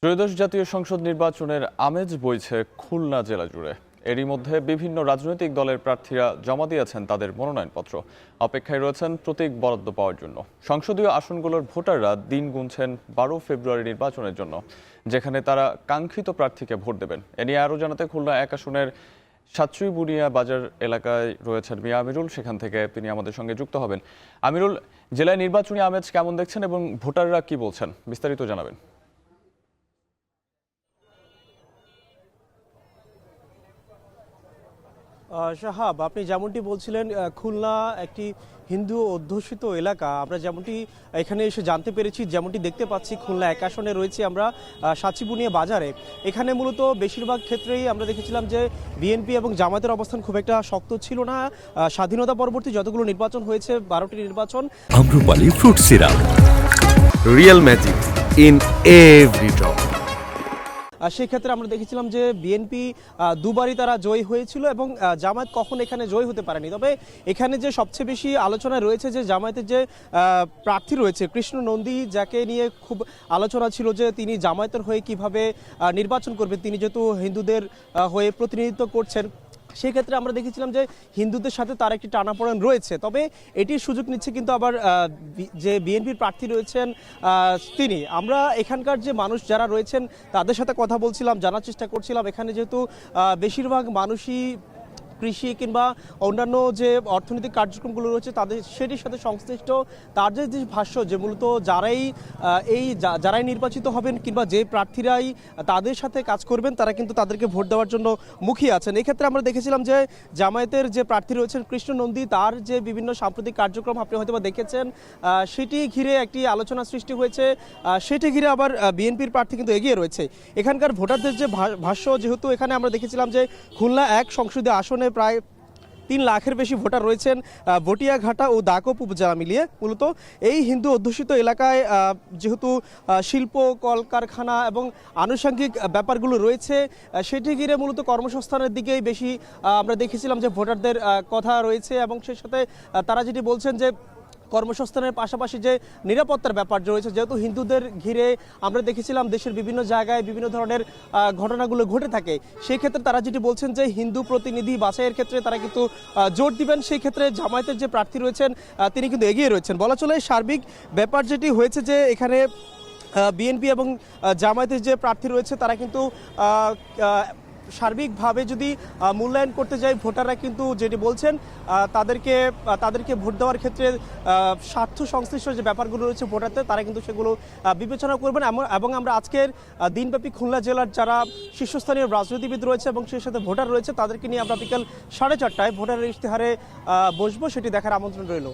ত্রয়োদশ জাতীয় সংসদ নির্বাচনের আমেজ বইছে খুলনা জেলা জুড়ে। এরই মধ্যে বিভিন্ন রাজনৈতিক দলের প্রার্থীরা জমা দিয়েছেন তাদের মনোনয়নপত্র। অপেক্ষায় রয়েছেন প্রতীক বরাদ্দ পাওয়ার জন্য। সংসদীয় আসনগুলোর ভোটাররা দিন গুনছেন 12 ফেব্রুয়ারি নির্বাচনের জন্য, যেখানে তারা কাঙ্ক্ষিত প্রার্থীকে ভোট দেবেন। এ নিয়ে আরও জানাতে খুলনা 1 আসনের সাতচুইবুনিয়া বাজার এলাকায় রয়েছেন মিয়া আমিরুল। সেখান থেকে তিনি আমাদের সঙ্গে যুক্ত হবেন। আমিরুল, জেলায় নির্বাচনী আমেজ কেমন দেখছেন এবং ভোটাররা কি বলছেন, বিস্তারিত জানাবেন। শাহাব, আপনি যেমনটি বলছিলেন, খুলনা একটি হিন্দু অধ্যুষিত এলাকা। আমরা যেমনটি এখানে এসে জানতে পেরেছি, যেমনটি দেখতে পাচ্ছি, খুলনা 1 আসনে রয়েছে আমরা সাতচুইবুনিয়া বাজারে। এখানে মূলত বেশিরভাগ ক্ষেত্রেই আমরা দেখেছিলাম যে বিএনপি এবং জামায়াতের অবস্থান খুব একটা শক্ত ছিল না। স্বাধীনতা পরবর্তী যতগুলো নির্বাচন হয়েছে, 12টি নির্বাচন। Amrapali fruit syrup, real magic in every drop. সেক্ষেত্রে আমরা দেখেছিলাম যে বিএনপি দুবারই তারা জয়ী হয়েছিল এবং জামায়াত কখন এখানে জয়ী হতে পারেনি। তবে এখানে যে সবচেয়ে বেশি আলোচনা রয়েছে যে জামায়াতের যে প্রার্থী রয়েছে কৃষ্ণ নন্দী, যাকে নিয়ে খুব আলোচনা ছিল যে তিনি জামায়াতের হয়ে কিভাবে নির্বাচন করবেন, তিনি যেহেতু হিন্দুদের হয়ে প্রতিনিধিত্ব করছেন। সেক্ষেত্রে আমরা দেখেছিলাম যে হিন্দুদের সাথে তার একটি টানাপোড়েন রয়েছে। তবে এটির সুযোগ নিচ্ছে কিন্তু আবার যে বিএনপির প্রার্থী রয়েছেন তিনি। আমরা এখানকার যে মানুষ যারা রয়েছেন তাদের সাথে কথা বলছিলাম, জানার চেষ্টা করছিলাম। এখানে যেহেতু বেশিরভাগ মানুষই কৃষি কিংবা অন্যান্য যে অর্থনৈতিক কার্যক্রমগুলো রয়েছে তাদের সেটির সাথে সংশ্লিষ্ট, তার যে ভাষ্য যে মূলত যারাই নির্বাচিত হবেন কিংবা যে প্রার্থীরাই তাদের সাথে কাজ করবেন তারা কিন্তু তাদেরকে ভোট দেওয়ার জন্য মুখিয়ে আছেন। এক্ষেত্রে আমরা দেখেছিলাম যে জামায়াতের যে প্রার্থী রয়েছেন কৃষ্ণ নন্দী, তার যে বিভিন্ন সাম্প্রতিক কার্যক্রম আপনি হয়তো দেখেছেন, সেটি ঘিরে একটি আলোচনা সৃষ্টি হয়েছে। সেটি ঘিরে আবার বিএনপির প্রার্থী কিন্তু এগিয়ে রয়েছে। এখানকার ভোটারদের যে ভাষ্য, যেহেতু এখানে আমরা দেখেছিলাম যে খুলনা 1 সংসদীয় আসনে প্রায় 3 লাখের বেশি ভোটার রয়েছেন বটিয়াঘাটা ও দাকোপ উপজেলা মিলিয়ে। মূলত এই হিন্দু অধ্যুষিত এলাকায় যেহেতু শিল্প, কলকারখানা এবং আনুষঙ্গিক ব্যাপারগুলো রয়েছে, সেটি ঘিরে মূলত কর্মসংস্থানের দিকেই বেশি আমরা দেখেছিলাম যে ভোটারদের কথা রয়েছে। এবং সেই সাথে তারা যেটি বলছেন যে কর্মসংস্থানের পাশাপাশি যে নিরাপত্তার ব্যাপার রয়েছে, যেহেতু হিন্দুদের ঘিরে আমরা দেখেছিলাম দেশের বিভিন্ন জায়গায় বিভিন্ন ধরনের ঘটনাগুলো ঘটে থাকে। সেই ক্ষেত্রে তারা যেটি বলছেন যে হিন্দু প্রতিনিধি বাছাইয়ের ক্ষেত্রে তারা কিন্তু জোর দিবেন। সেই ক্ষেত্রে জামায়াতের যে প্রার্থী রয়েছেন তিনি কিন্তু এগিয়ে রয়েছেন। বলা চলে সার্বিক ব্যাপার যেটি হয়েছে যে এখানে বিএনপি এবং জামায়াতের যে প্রার্থী রয়েছে তারা কিন্তু সার্বিকভাবে যদি মূল্যায়ন করতে যাই, ভোটাররা কিন্তু যেটি বলছেন তাদেরকে ভোট দেওয়ার ক্ষেত্রে স্বার্থ সংশ্লিষ্ট যে ব্যাপারগুলো রয়েছে ভোটারদের, তারা কিন্তু সেগুলো বিবেচনা করবেন। এবং আমরা আজকের দিনব্যাপী খুলনা জেলার যারা শীর্ষস্থানীয় রাজনীতিবিদ রয়েছে এবং সেই সাথে ভোটার রয়েছে তাদেরকে নিয়ে আমরা বিকেল 4:30টায় ভোটারের ইশতেহারে বসবো, সেটি দেখার আমন্ত্রণ রইল।